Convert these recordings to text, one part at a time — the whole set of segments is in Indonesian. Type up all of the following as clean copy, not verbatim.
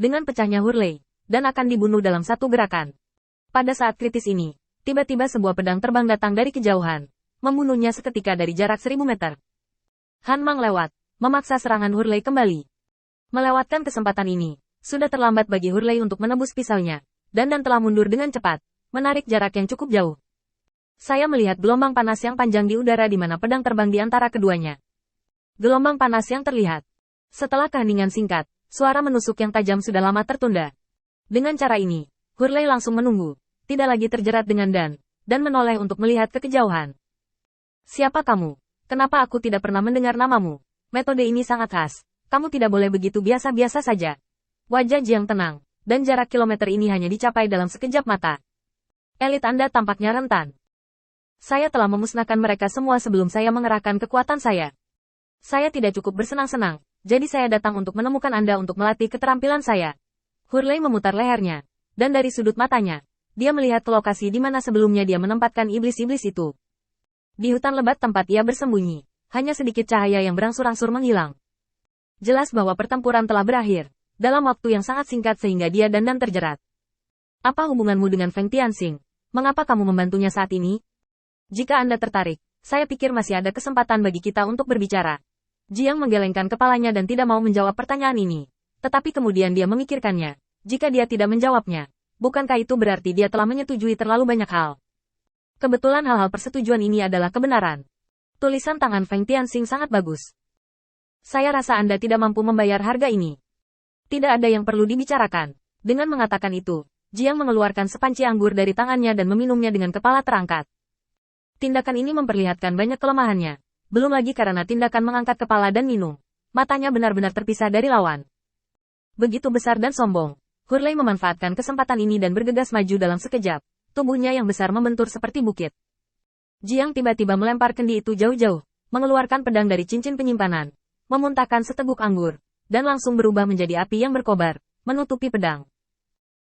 dengan pecahnya Hurley, dan akan dibunuh dalam satu gerakan. Pada saat kritis ini, tiba-tiba sebuah pedang terbang datang dari kejauhan, membunuhnya seketika dari jarak 1000 meter. Han Mang lewat, memaksa serangan Hurley kembali. Melewatkan kesempatan ini, sudah terlambat bagi Hurley untuk menembus pisaunya, dan telah mundur dengan cepat, menarik jarak yang cukup jauh. Saya melihat gelombang panas yang panjang di udara di mana pedang terbang di antara keduanya. Gelombang panas yang terlihat. Setelah keheningan singkat, suara menusuk yang tajam sudah lama tertunda. Dengan cara ini, Hurley langsung menunggu, tidak lagi terjerat dengan dan menoleh untuk melihat ke kejauhan. Siapa kamu? Kenapa aku tidak pernah mendengar namamu? Metode ini sangat khas. Kamu tidak boleh begitu biasa-biasa saja. Wajah Jiang tenang, dan jarak kilometer ini hanya dicapai dalam sekejap mata. Elit Anda tampaknya rentan. Saya telah memusnahkan mereka semua sebelum saya mengerahkan kekuatan saya. Saya tidak cukup bersenang-senang, jadi saya datang untuk menemukan Anda untuk melatih keterampilan saya. Hurley memutar lehernya, dan dari sudut matanya, dia melihat ke lokasi di mana sebelumnya dia menempatkan iblis-iblis itu. Di hutan lebat tempat ia bersembunyi, hanya sedikit cahaya yang berangsur-angsur menghilang. Jelas bahwa pertempuran telah berakhir, dalam waktu yang sangat singkat sehingga dia dan terjerat. Apa hubunganmu dengan Feng Tianxing? Mengapa kamu membantunya saat ini? Jika Anda tertarik, saya pikir masih ada kesempatan bagi kita untuk berbicara. Jiang menggelengkan kepalanya dan tidak mau menjawab pertanyaan ini. Tetapi kemudian dia memikirkannya. Jika dia tidak menjawabnya, bukankah itu berarti dia telah menyetujui terlalu banyak hal? Kebetulan hal-hal persetujuan ini adalah kebenaran. Tulisan tangan Feng Tianxing sangat bagus. Saya rasa Anda tidak mampu membayar harga ini. Tidak ada yang perlu dibicarakan. Dengan mengatakan itu, Jiang mengeluarkan sepanci anggur dari tangannya dan meminumnya dengan kepala terangkat. Tindakan ini memperlihatkan banyak kelemahannya. Belum lagi karena tindakan mengangkat kepala dan minum. Matanya benar-benar terpisah dari lawan. Begitu besar dan sombong, Hurley memanfaatkan kesempatan ini dan bergegas maju dalam sekejap. Tubuhnya yang besar membentur seperti bukit. Jiang tiba-tiba melempar kendi itu jauh-jauh, mengeluarkan pedang dari cincin penyimpanan, memuntahkan seteguk anggur, dan langsung berubah menjadi api yang berkobar, menutupi pedang.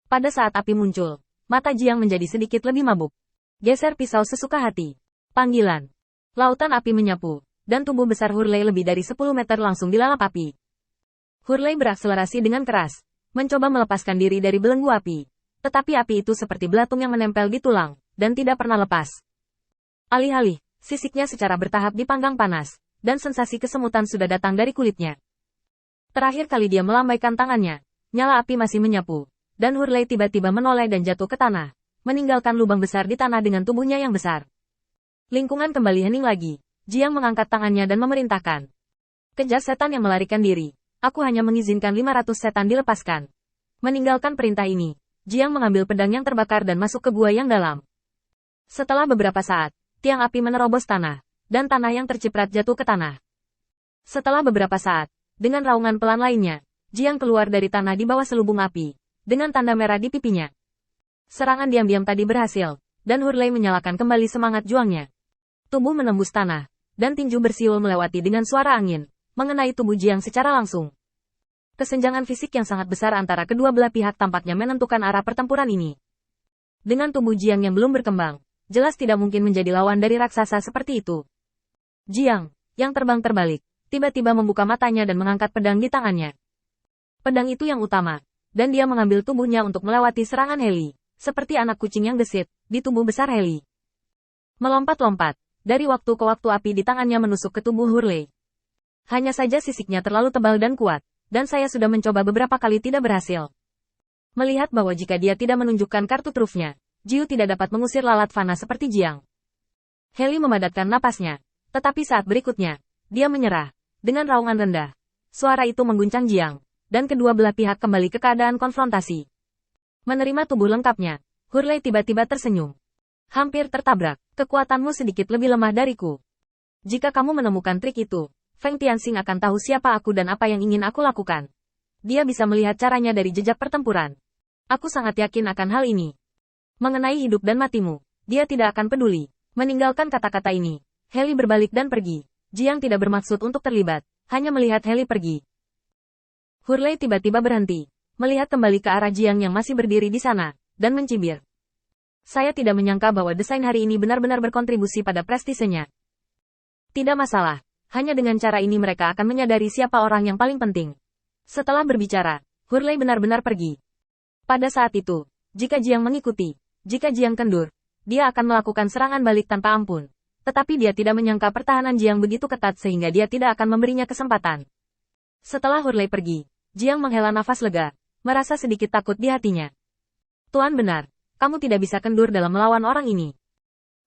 Pada saat api muncul, mata Jiang menjadi sedikit lebih mabuk. Geser pisau sesuka hati. Panggilan. Lautan api menyapu, dan tubuh besar Hurley lebih dari 10 meter langsung dilalap api. Hurley berakselerasi dengan keras, mencoba melepaskan diri dari belenggu api. Tetapi api itu seperti belatung yang menempel di tulang, dan tidak pernah lepas. Alih-alih, sisiknya secara bertahap dipanggang panas, dan sensasi kesemutan sudah datang dari kulitnya. Terakhir kali dia melambaikan tangannya, nyala api masih menyapu, dan Hurley tiba-tiba menoleh dan jatuh ke tanah, meninggalkan lubang besar di tanah dengan tubuhnya yang besar. Lingkungan kembali hening lagi. Jiang mengangkat tangannya dan memerintahkan. Kejar setan yang melarikan diri. Aku hanya mengizinkan 500 setan dilepaskan. Meninggalkan perintah ini, Jiang mengambil pedang yang terbakar dan masuk ke gua yang dalam. Setelah beberapa saat, tiang api menerobos tanah, dan tanah yang terciprat jatuh ke tanah. Setelah beberapa saat, dengan raungan pelan lainnya, Jiang keluar dari tanah di bawah selubung api, dengan tanda merah di pipinya. Serangan diam-diam tadi berhasil, dan Hurley menyalakan kembali semangat juangnya. Tubuh menembus tanah, dan tinju bersiul melewati dengan suara angin, mengenai tubuh Jiang secara langsung. Kesenjangan fisik yang sangat besar antara kedua belah pihak tampaknya menentukan arah pertempuran ini. Dengan tubuh Jiang yang belum berkembang, jelas tidak mungkin menjadi lawan dari raksasa seperti itu. Jiang, yang terbang terbalik, tiba-tiba membuka matanya dan mengangkat pedang di tangannya. Pedang itu yang utama, dan dia mengambil tubuhnya untuk melewati serangan Heli, seperti anak kucing yang gesit, di tubuh besar Heli. Melompat-lompat, dari waktu ke waktu api di tangannya menusuk ke tubuh Hurley. Hanya saja sisiknya terlalu tebal dan kuat, dan saya sudah mencoba beberapa kali tidak berhasil. Melihat bahwa jika dia tidak menunjukkan kartu trufnya, Jiu tidak dapat mengusir lalat fana seperti Jiang. Heli memadatkan napasnya, tetapi saat berikutnya, dia menyerah. Dengan raungan rendah, suara itu mengguncang Jiang, dan kedua belah pihak kembali ke keadaan konfrontasi. Menerima tubuh lengkapnya, Hurley tiba-tiba tersenyum. Hampir tertabrak, kekuatanmu sedikit lebih lemah dariku. Jika kamu menemukan trik itu, Feng Tianxing akan tahu siapa aku dan apa yang ingin aku lakukan. Dia bisa melihat caranya dari jejak pertempuran. Aku sangat yakin akan hal ini. Mengenai hidup dan matimu, dia tidak akan peduli. Meninggalkan kata-kata ini, Heli berbalik dan pergi. Jiang tidak bermaksud untuk terlibat, hanya melihat Heli pergi. Hurley tiba-tiba berhenti, melihat kembali ke arah Jiang yang masih berdiri di sana, dan mencibir. Saya tidak menyangka bahwa desain hari ini benar-benar berkontribusi pada prestisenya. Tidak masalah, hanya dengan cara ini mereka akan menyadari siapa orang yang paling penting. Setelah berbicara, Hurley benar-benar pergi. Pada saat itu, jika Jiang mengikuti, jika Jiang kendur, dia akan melakukan serangan balik tanpa ampun. Tetapi dia tidak menyangka pertahanan Jiang begitu ketat sehingga dia tidak akan memberinya kesempatan. Setelah Hurley pergi, Jiang menghela nafas lega, merasa sedikit takut di hatinya. Tuan benar, kamu tidak bisa kendur dalam melawan orang ini.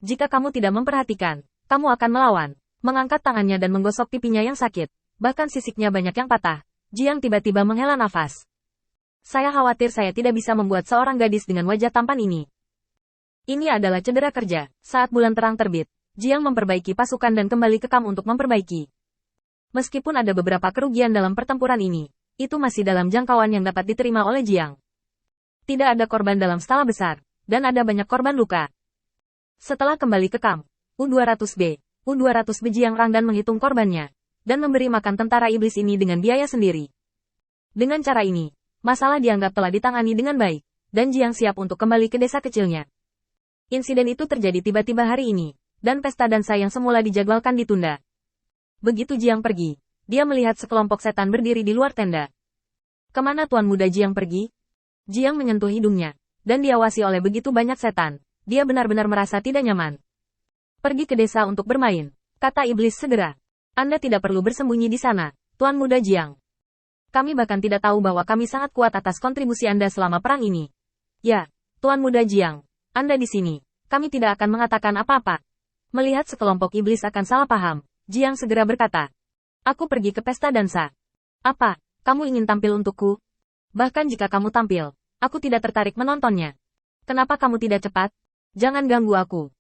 Jika kamu tidak memperhatikan, kamu akan melawan. Mengangkat tangannya dan menggosok pipinya yang sakit, bahkan sisiknya banyak yang patah. Jiang tiba-tiba menghela nafas. Saya khawatir saya tidak bisa membuat seorang gadis dengan wajah tampan ini. Ini adalah cedera kerja. Saat bulan terang terbit, Jiang memperbaiki pasukan dan kembali ke kamp untuk memperbaiki. Meskipun ada beberapa kerugian dalam pertempuran ini, itu masih dalam jangkauan yang dapat diterima oleh Jiang. Tidak ada korban dalam skala besar, dan ada banyak korban luka. Setelah kembali ke kamp, U-200B, U-200B Jiang Rangdan menghitung korbannya, dan memberi makan tentara iblis ini dengan biaya sendiri. Dengan cara ini, masalah dianggap telah ditangani dengan baik, dan Jiang siap untuk kembali ke desa kecilnya. Insiden itu terjadi tiba-tiba hari ini, dan pesta dansa yang semula dijadwalkan ditunda. Begitu Jiang pergi, dia melihat sekelompok setan berdiri di luar tenda. Kemana Tuan Muda Jiang pergi? Jiang menyentuh hidungnya, dan diawasi oleh begitu banyak setan. Dia benar-benar merasa tidak nyaman. Pergi ke desa untuk bermain, kata iblis segera. Anda tidak perlu bersembunyi di sana, Tuan Muda Jiang. Kami bahkan tidak tahu bahwa kami sangat kuat atas kontribusi Anda selama perang ini. Ya, Tuan Muda Jiang, Anda di sini. Kami tidak akan mengatakan apa-apa. Melihat sekelompok iblis akan salah paham, Jiang segera berkata. Aku pergi ke pesta dansa. Apa, kamu ingin tampil untukku? Bahkan jika kamu tampil, aku tidak tertarik menontonnya. Kenapa kamu tidak cepat? Jangan ganggu aku.